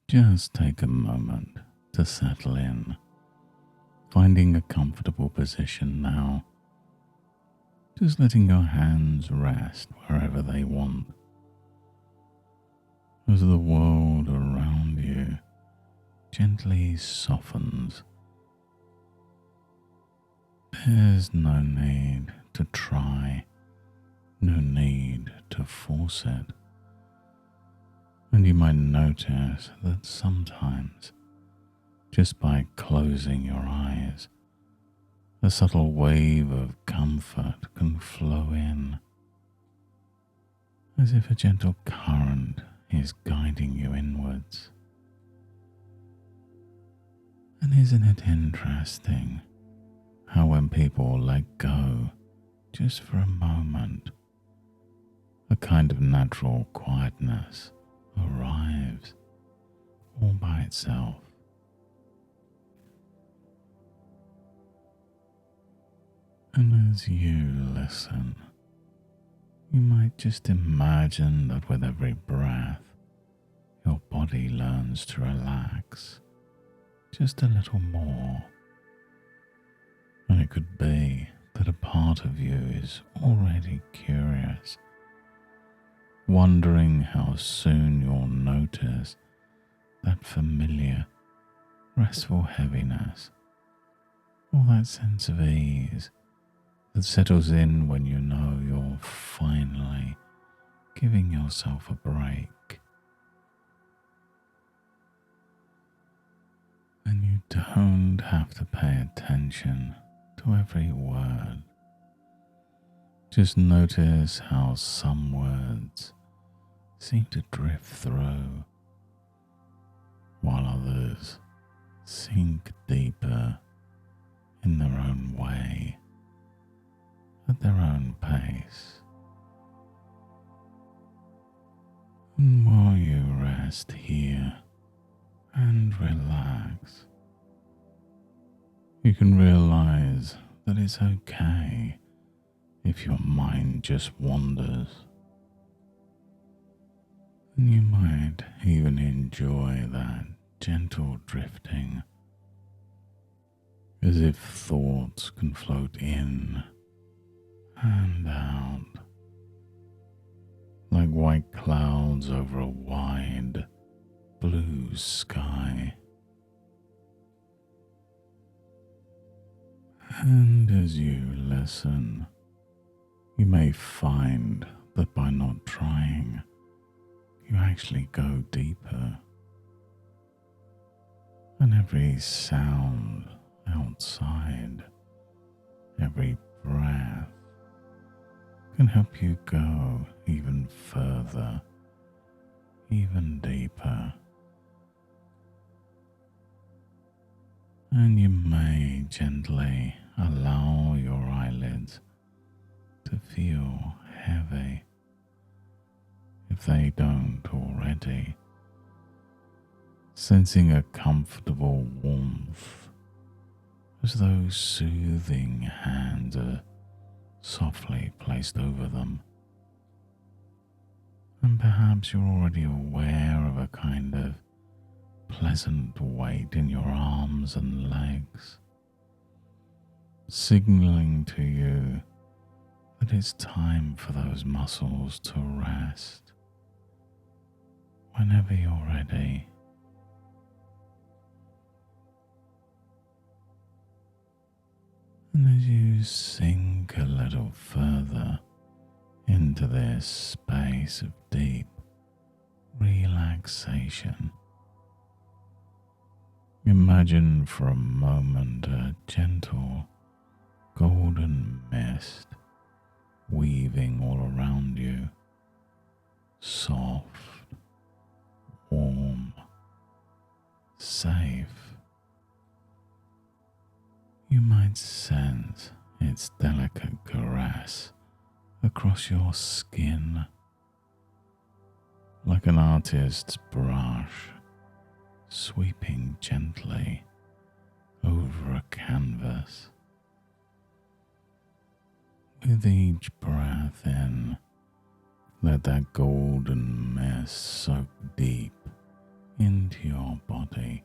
Just take a moment to settle in, finding a comfortable position now. Just letting your hands rest wherever they want. As the world around you gently softens, there's no need to try, no need to force it. And you might notice that sometimes, just by closing your eyes, a subtle wave of comfort can flow in, as if a gentle current is guiding you inwards. And isn't it interesting how when people let go just for a moment, a kind of natural quietness arrives all by itself. And as you listen, you might just imagine that with every breath, your body learns to relax just a little more. And it could be that a part of you is already curious, wondering how soon you'll notice that familiar, restful heaviness, or that sense of ease that settles in when you know you're finally giving yourself a break. And you don't have to pay attention to every word. Just notice how some words seem to drift through, while others sink deeper in their own way, at their own pace. And while you rest here and relax, you can realize that it's okay if your mind just wanders. And you might even enjoy that gentle drifting, as if thoughts can float in and out, like white clouds over a wide blue sky. And as you listen, you may find that by not trying, you actually go deeper. And every sound outside, every breath, can help you go even further, even deeper. And you may gently allow your eyelids to feel heavy if they don't already, sensing a comfortable warmth as though soothing hands are softly placed over them. And perhaps you're already aware of a kind of pleasant weight in your arms and legs, signaling to you that it's time for those muscles to rest whenever you're ready. And as you sink a little further into this space of deep relaxation, imagine for a moment a gentle golden mist weaving all around you, soft, warm, safe. You might sense its delicate caress across your skin, like an artist's brush sweeping gently over a canvas. With each breath in, let that golden mist soak deep into your body,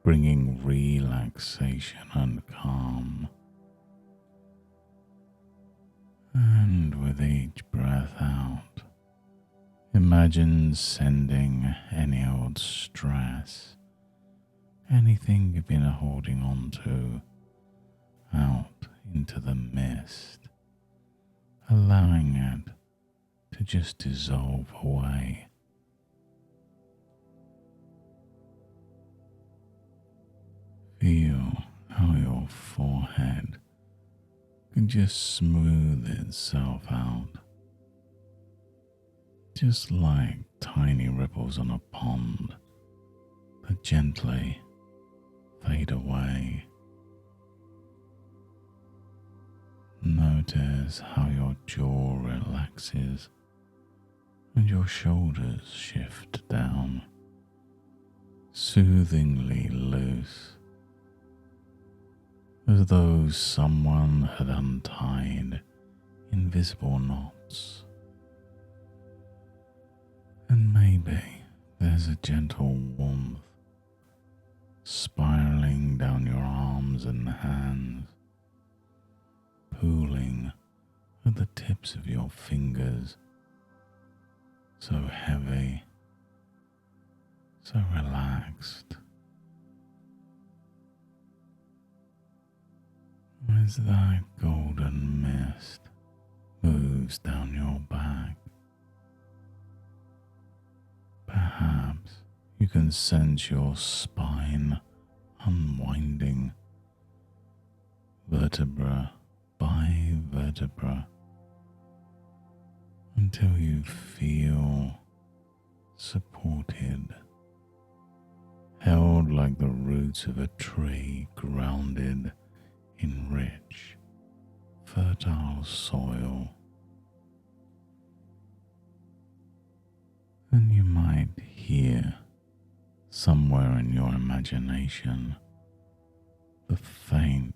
bringing relaxation and calm. And with each breath out, imagine sending any old stress, anything you've been holding on to, out into the mist, allowing it to just dissolve away. Feel how your forehead can just smooth itself out, just like tiny ripples on a pond that gently fade away. Notice how your jaw relaxes and your shoulders shift down, soothingly loose, as though someone had untied invisible knots. And maybe there's a gentle warmth spiraling down your arms and hands, pooling at the tips of your fingers, so heavy, so relaxed. As that golden mist moves down your back, perhaps you can sense your spine unwinding, vertebra by vertebra, until you feel supported, held like the roots of a tree, grounded in rich, fertile soil. And you might hear somewhere in your imagination the faint,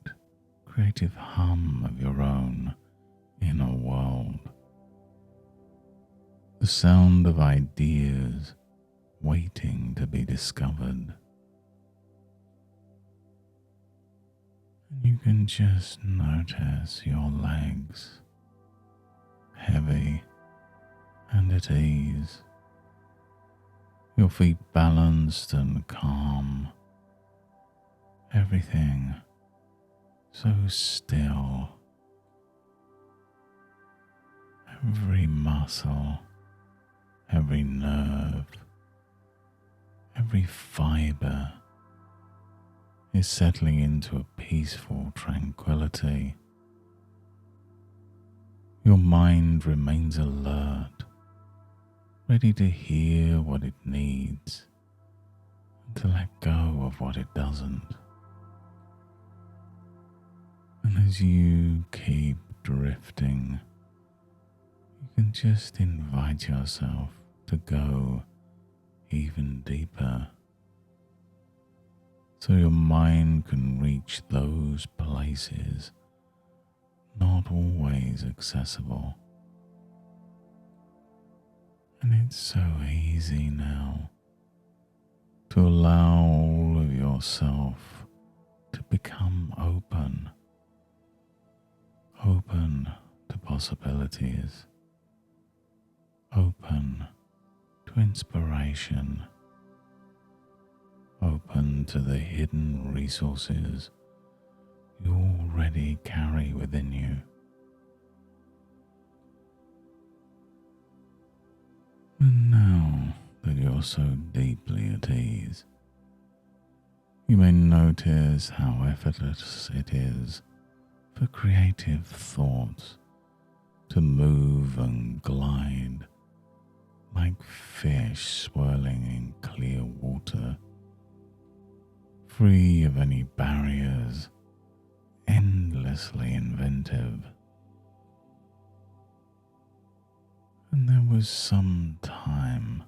creative hum of your own inner world, the sound of ideas waiting to be discovered. You can just notice your legs, heavy and at ease, your feet balanced and calm, everything so still, every muscle, every nerve, every fiber is settling into a peaceful tranquility. Your mind remains alert, ready to hear what it needs and to let go of what it doesn't. And as you keep drifting, you can just invite yourself to go even deeper, so your mind can reach those places not always accessible. And it's so easy now to allow all of yourself to become open to possibilities, open to inspiration, open to the hidden resources you already carry within you. And now that you're so deeply at ease, you may notice how effortless it is for creative thoughts to move and glide like fish swirling in clear water, free of any barriers, endlessly inventive. And there was some time,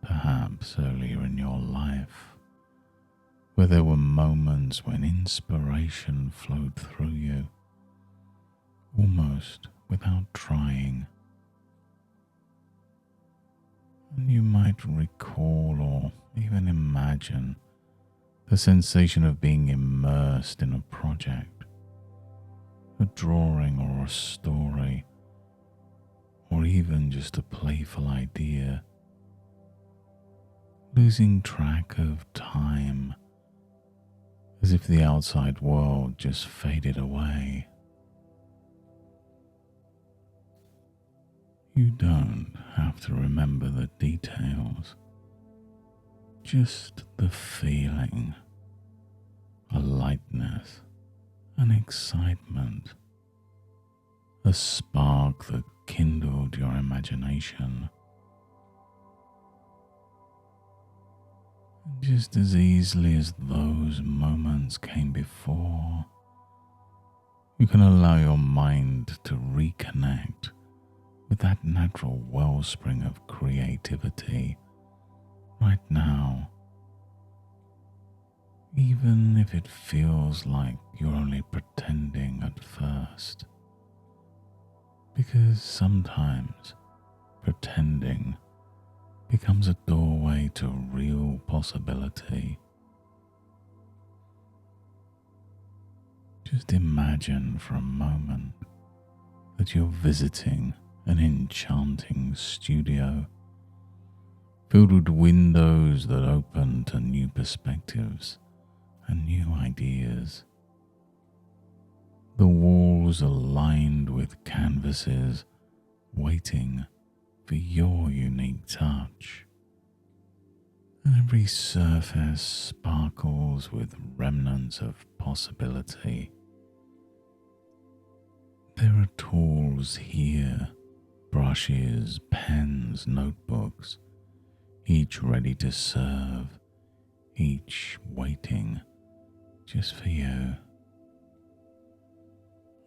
perhaps earlier in your life, where there were moments when inspiration flowed through you, almost without trying. And you might recall or even imagine the sensation of being immersed in a project, a drawing or a story, or even just a playful idea, losing track of time as if the outside world just faded away. You don't have to remember the details, just the feeling, a lightness, an excitement, a spark that kindled your imagination. Just as easily as those moments came before, you can allow your mind to reconnect with that natural wellspring of creativity right now, even if it feels like you're only pretending at first, because sometimes pretending becomes a doorway to real possibility. Just imagine for a moment that you're visiting an enchanting studio filled with windows that open to new perspectives and new ideas. The walls are lined with canvases waiting for your unique touch, and every surface sparkles with remnants of possibility. There are tools here, brushes, pens, notebooks, each ready to serve, each waiting just for you.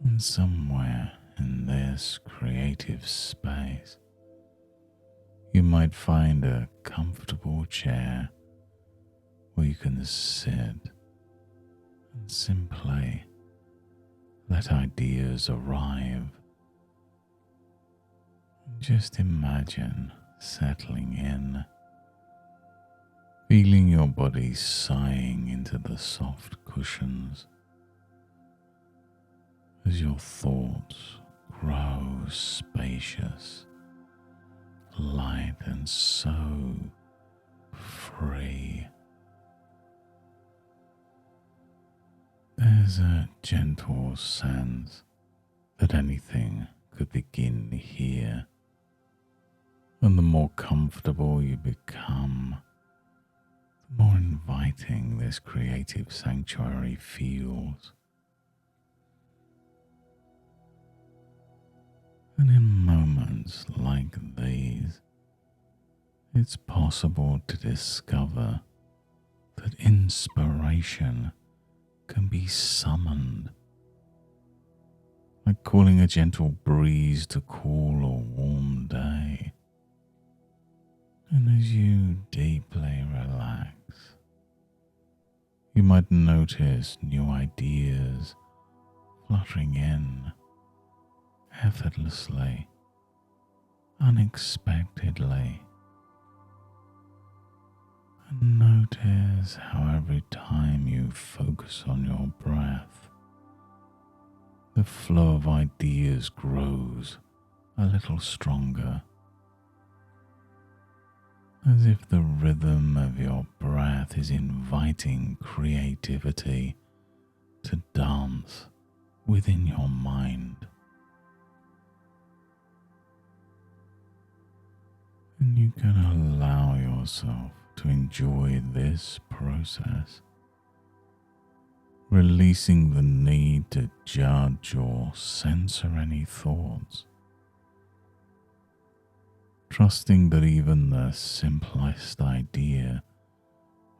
And somewhere in this creative space, you might find a comfortable chair where you can sit and simply let ideas arrive. Just imagine settling in, feeling your body sighing into the soft cushions as your thoughts grow spacious, light and so free. There's a gentle sense that anything could begin here, and the more comfortable you become, the more inviting this creative sanctuary feels. And in moments like these, it's possible to discover that inspiration can be summoned, like calling a gentle breeze to cool a warm day. And as you deeply relax, you might notice new ideas fluttering in effortlessly, unexpectedly. And notice how every time you focus on your breath, the flow of ideas grows a little stronger, as if the rhythm of your breath is inviting creativity to dance within your mind. And you can allow yourself to enjoy this process, releasing the need to judge or censor any thoughts, trusting that even the simplest idea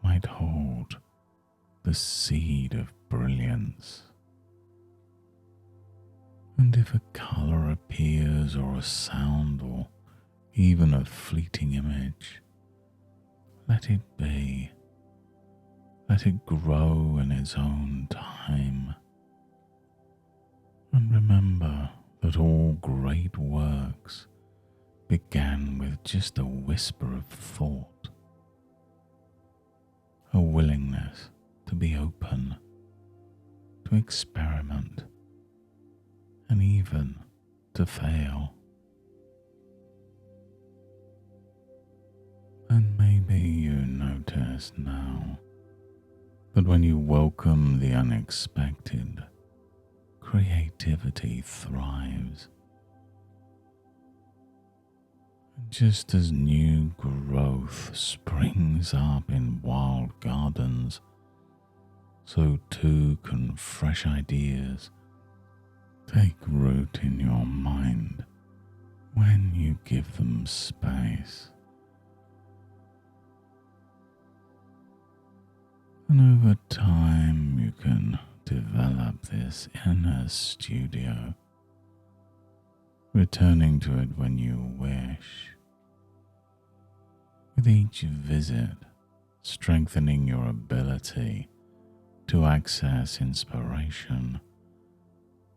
might hold the seed of brilliance. And if a color appears, or a sound, or even a fleeting image, let it be. Let it grow in its own time. And remember that all great works began with just a whisper of thought, a willingness to be open, to experiment, and even to fail. And maybe you notice now that when you welcome the unexpected, creativity thrives. And just as new growth springs up in wild gardens, so too can fresh ideas take root in your mind when you give them space. And over time, you can develop this inner studio, returning to it when you wish. With each visit, strengthening your ability to access inspiration,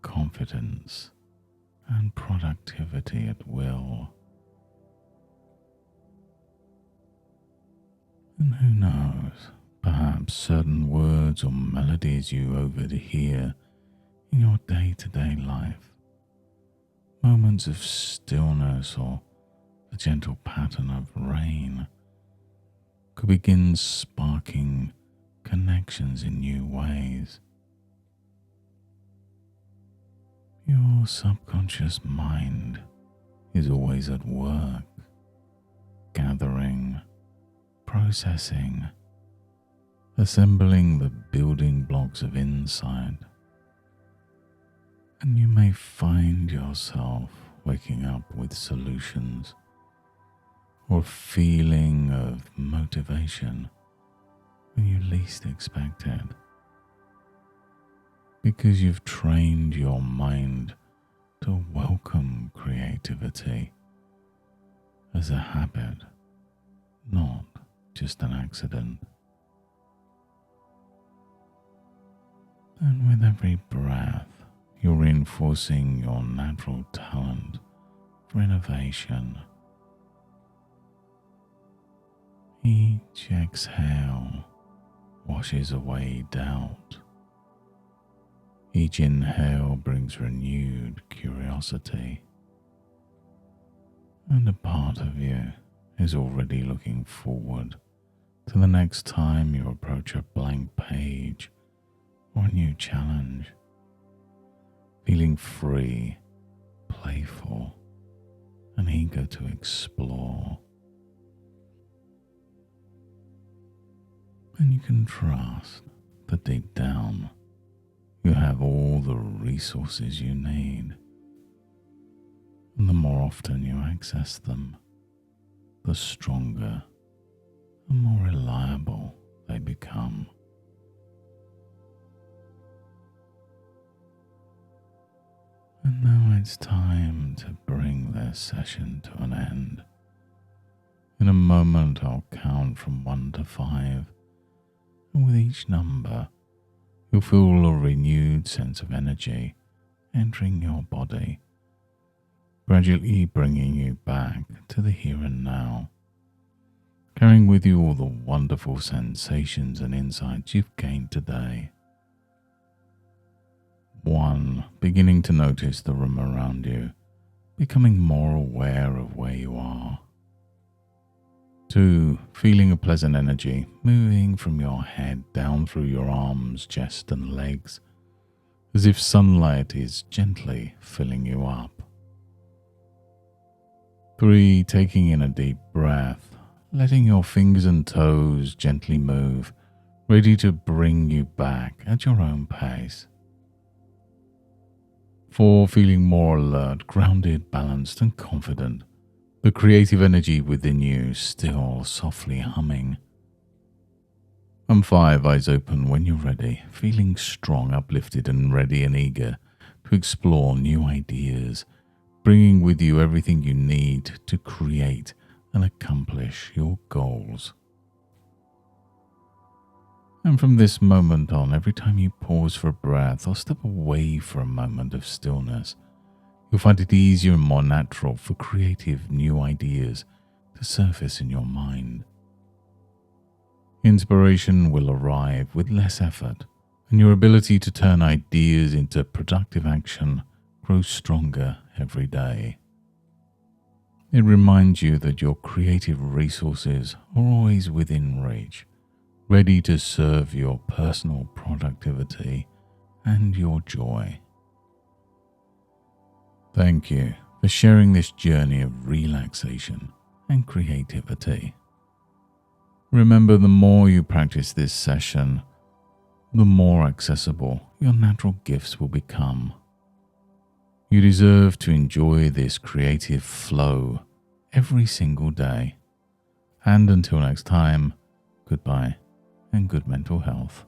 confidence, and productivity at will. And who knows, perhaps certain words or melodies you overhear in your day-to-day life, moments of stillness or the gentle pattern of rain, could begin sparking connections in new ways. Your subconscious mind is always at work, gathering, processing, assembling the building blocks of insight. And you may find yourself waking up with solutions or feeling of motivation when you least expect it, because you've trained your mind to welcome creativity as a habit, not just an accident. And with every breath, you're reinforcing your natural talent for innovation. Each exhale washes away doubt. Each inhale brings renewed curiosity. And a part of you is already looking forward to the next time you approach a blank page or a new challenge, feeling free, playful, and eager to explore. And you can trust that deep down you have all the resources you need. And the more often you access them, the stronger and more reliable they become. And now it's time to bring this session to an end. In a moment, I'll count from 1 to 5, and with each number, you'll feel a renewed sense of energy entering your body, gradually bringing you back to the here and now, carrying with you all the wonderful sensations and insights you've gained today. 1, beginning to notice the room around you, becoming more aware of where you are. 2, feeling a pleasant energy moving from your head down through your arms, chest and legs, as if sunlight is gently filling you up. 3, taking in a deep breath, letting your fingers and toes gently move, ready to bring you back at your own pace. 4, feeling more alert, grounded, balanced and confident, the creative energy within you still softly humming. And 5, eyes open when you're ready, feeling strong, uplifted and ready and eager to explore new ideas, bringing with you everything you need to create and accomplish your goals. And from this moment on, every time you pause for a breath or step away for a moment of stillness, You'll find it easier and more natural for creative new ideas to surface in your mind. Inspiration will arrive with less effort, and your ability to turn ideas into productive action grows stronger every day. It reminds you that your creative resources are always within reach, ready to serve your personal productivity and your joy. Thank you for sharing this journey of relaxation and creativity. Remember, the more you practice this session, the more accessible your natural gifts will become. You deserve to enjoy this creative flow every single day. And until next time, goodbye and good mental health.